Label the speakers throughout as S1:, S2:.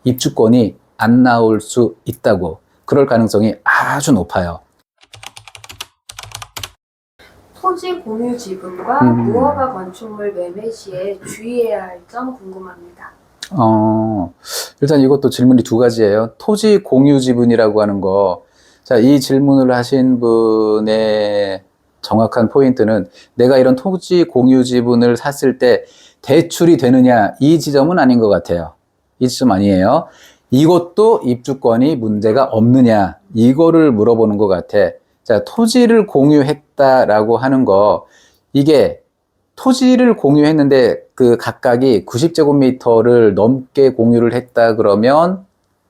S1: 입주권이 안 나올 수 있다고. 그럴 가능성이 아주 높아요.
S2: 토지 공유 지분과 무허가 건축물 매매 시에 주의해야 할 점 궁금합니다.
S1: 일단 이것도 질문이 두 가지예요. 토지 공유 지분이라고 하는 거. 자, 이 질문을 하신 분의 정확한 포인트는 내가 이런 토지 공유 지분을 샀을 때 대출이 되느냐, 이 지점은 아닌 것 같아요. 이 지점 아니에요. 이것도 입주권이 문제가 없느냐, 이거를 물어보는 것 같아. 자, 토지를 공유했다라고 하는 거, 이게 토지를 공유했는데 그 각각이 90제곱미터를 넘게 공유를 했다 그러면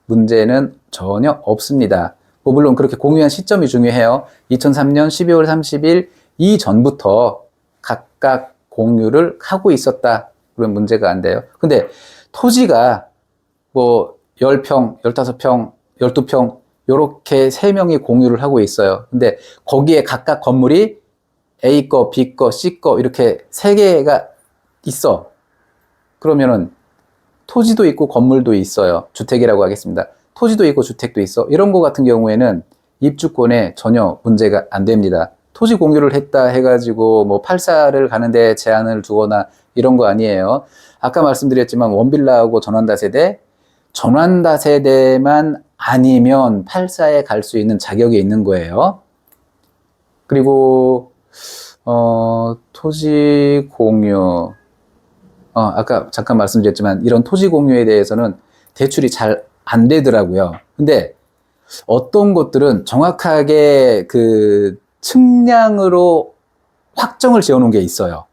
S1: 문제는 전혀 없습니다. 뭐 물론 그렇게 공유한 시점이 중요해요. 2003년 12월 30일 이전부터 각각 공유를 하고 있었다 그러면 문제가 안 돼요. 근데 토지가 뭐 10평, 15평, 12평 요렇게 3명이 공유를 하고 있어요. 근데 거기에 각각 건물이 A 거, B 거, C 거 이렇게 3개가 있어. 그러면은 토지도 있고 건물도 있어요. 주택이라고 하겠습니다. 토지도 있고 주택도 있어. 이런 거 같은 경우에는 입주권에 전혀 문제가 안 됩니다. 토지 공유를 했다 해가지고 뭐 팔사를 가는데 제한을 두거나 이런 거 아니에요. 아까 말씀드렸지만 원빌라하고 전환다세대만 아니면 팔사에 갈 수 있는 자격이 있는 거예요. 그리고 토지 공유, 아까 잠깐 말씀드렸지만 이런 토지 공유에 대해서는 대출이 잘 안 되더라고요. 근데 어떤 것들은 정확하게 그 측량으로 확정을 지어 놓은 게 있어요.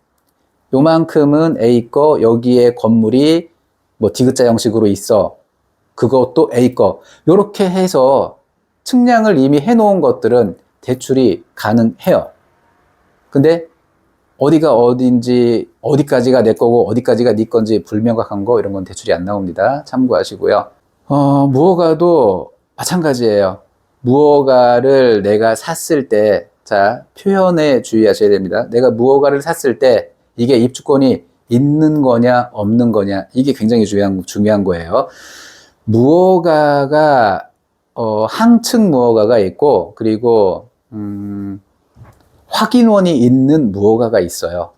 S1: 요만큼은 A 거, 여기에 건물이 뭐 디귿자 형식으로 있어. 그것도 A 거. 요렇게 해서 측량을 이미 해 놓은 것들은 대출이 가능해요. 근데 어디가 어딘지, 어디까지가 내 거고 어디까지가 네 건지 불명확한 거 이런 건 대출이 안 나옵니다. 참고하시고요. 무허가도 마찬가지예요. 무허가를 내가 샀을 때, 자, 표현에 주의하셔야 됩니다. 내가 무허가를 샀을 때 이게 입주권이 있는 거냐 없는 거냐, 이게 굉장히 중요한 거예요. 무허가가 항층 무허가가 있고, 그리고 확인원이 있는 무허가가 있어요.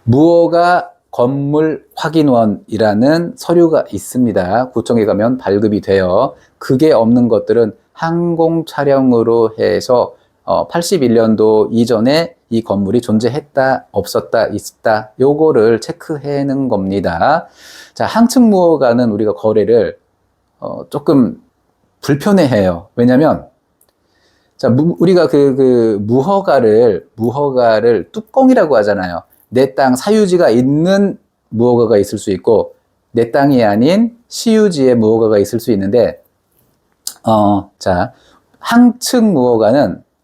S1: 무허가 건물 확인원이라는 서류가 있습니다. 구청에 가면 발급이 돼요. 그게 없는 것들은 항공 촬영으로 해서 81년도 이전에 이 건물이 존재했다, 없었다, 있었다, 요거를 체크해는 겁니다. 자, 항층 무허가는 우리가 거래를 조금 불편해해요. 왜냐면 자, 우리가 무허가를 뚜껑이라고 하잖아요. 내 땅 사유지가 있는 무허가가 있을 수 있고, 내 땅이 아닌 시유지의 무허가가 있을 수 있는데, 자, 항층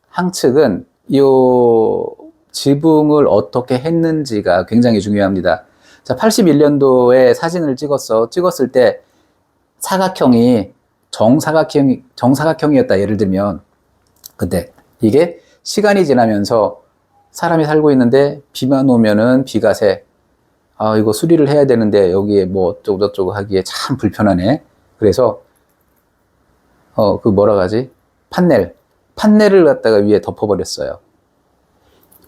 S1: 항측은 요 지붕을 어떻게 했는지가 굉장히 중요합니다. 자, 81년도에 사진을 찍었을 때 사각형이 정사각형이었다, 예를 들면. 근데 이게 시간이 지나면서 사람이 살고 있는데 비만 오면은 비가 새. 이거 수리를 해야 되는데 여기에 뭐 어쩌고저쩌고 하기에 참 불편하네. 그래서 뭐라 하지? 판넬을 갖다가 위에 덮어버렸어요.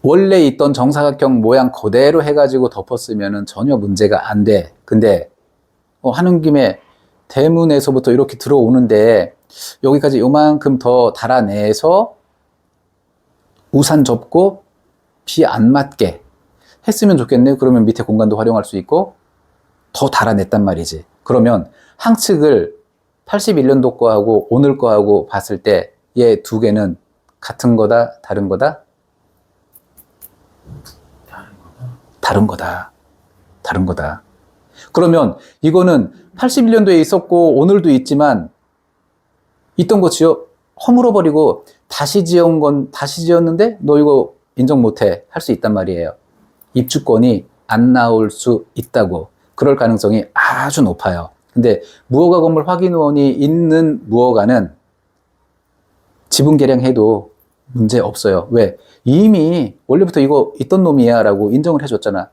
S1: 원래 있던 정사각형 모양 그대로 해가지고 덮었으면은 전혀 문제가 안 돼. 근데 하는 김에 대문에서부터 이렇게 들어오는데 여기까지 요만큼 더 달아내서 우산 접고 비 안 맞게 했으면 좋겠네. 그러면 밑에 공간도 활용할 수 있고 더 달아냈단 말이지. 그러면 항측을 81년도 거하고 오늘 거하고 봤을 때 얘 두 개는 같은 거다, 다른 거다? 다른 거다. 그러면 이거는 81년도에 있었고 오늘도 있지만 있던 거 허물어버리고 다시 지었는데 너 이거 인정 못해 할 수 있단 말이에요. 입주권이 안 나올 수 있다고. 그럴 가능성이 아주 높아요. 근데 무허가 건물 확인원이 있는 무허가는 지분 개량해도 문제 없어요. 왜? 이미 원래부터 이거 있던 놈이야 라고 인정을 해줬잖아.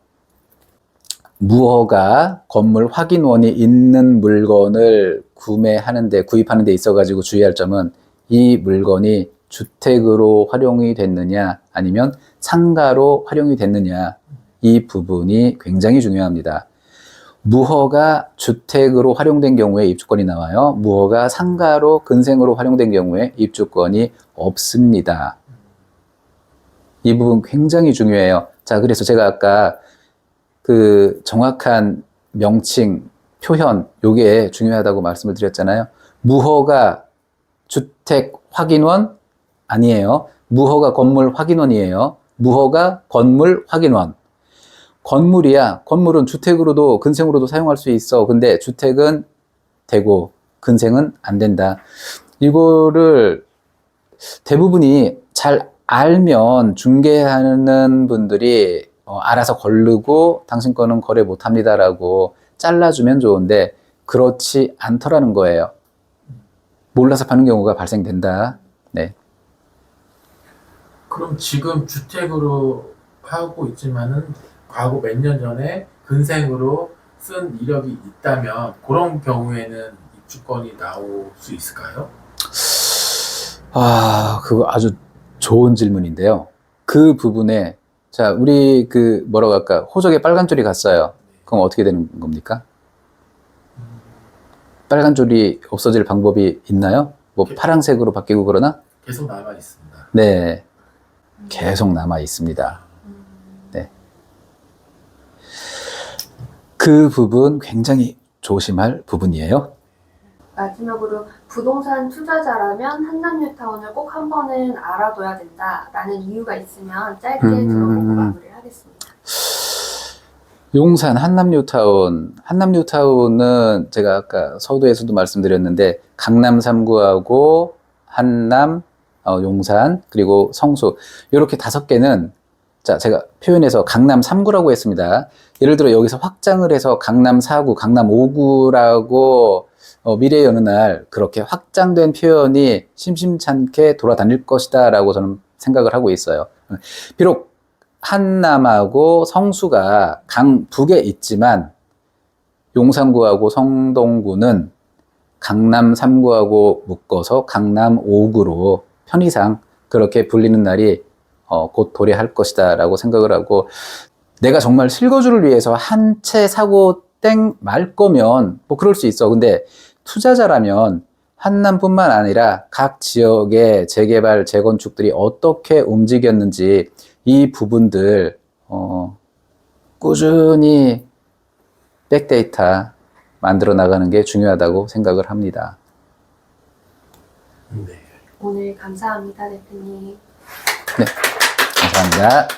S1: 무허가 건물 확인원이 있는 물건을 구입하는 데 있어가지고 주의할 점은 이 물건이 주택으로 활용이 됐느냐 아니면 상가로 활용이 됐느냐 이 부분이 굉장히 중요합니다. 무허가 주택으로 활용된 경우에 입주권이 나와요. 무허가 상가로 근생으로 활용된 경우에 입주권이 없습니다. 이 부분 굉장히 중요해요. 자, 그래서 제가 아까 그 정확한 명칭, 표현, 요게 중요하다고 말씀을 드렸잖아요. 무허가 주택 확인원 아니에요. 무허가 건물 확인원이에요. 무허가 건물 확인원. 건물이야. 건물은 주택으로도 근생으로도 사용할 수 있어. 근데 주택은 되고 근생은 안 된다. 이거를 대부분이 잘 알면 중개하는 분들이 알아서 거르고 당신 거는 거래 못 합니다라고 잘라주면 좋은데 그렇지 않더라는 거예요. 몰라서 파는 경우가 발생된다. 네.
S3: 그럼 지금 주택으로 하고 있지만은 과거 몇 년 전에 근생으로 쓴 이력이 있다면 그런 경우에는 입주권이 나올 수 있을까요?
S1: 그거 아주 좋은 질문인데요. 그 부분에 자, 우리 그 뭐라고 할까? 호적에 빨간 줄이 갔어요. 그럼 어떻게 되는 겁니까? 빨간 줄이 없어질 방법이 있나요? 뭐 파란색으로 바뀌고 그러나?
S3: 계속 남아 있습니다.
S1: 네. 계속 남아 있습니다. 네. 그 부분 굉장히 조심할 부분이에요.
S2: 마지막으로 부동산 투자자라면 한남뉴타운을 꼭 한 번은 알아둬야 된다라는 이유가 있으면 짧게 들어보고 마무리를 하겠습니다.
S1: 용산 한남뉴타운은 제가 아까 서두에서도 말씀드렸는데 강남 3구하고 한남, 용산, 그리고 성수 이렇게 5개는 자, 제가 표현해서 강남 3구라고 했습니다. 예를 들어 여기서 확장을 해서 강남 4구, 강남 5구라고 미래의 어느 날 그렇게 확장된 표현이 심심찮게 돌아다닐 것이다 라고 저는 생각을 하고 있어요. 비록 한남하고 성수가 강북에 있지만 용산구하고 성동구는 강남 3구하고 묶어서 강남 5구로 편의상 그렇게 불리는 날이 곧 도래할 것이다 라고 생각을 하고 내가 정말 실거주를 위해서 한 채 사고 땡 말 거면 뭐 그럴 수 있어. 근데 투자자라면 한남뿐만 아니라 각 지역의 재개발, 재건축들이 어떻게 움직였는지 이 부분들 꾸준히 백데이터 만들어 나가는 게 중요하다고 생각을 합니다.
S3: 네.
S2: 오늘 감사합니다, 대표님.
S1: 네, 감사합니다.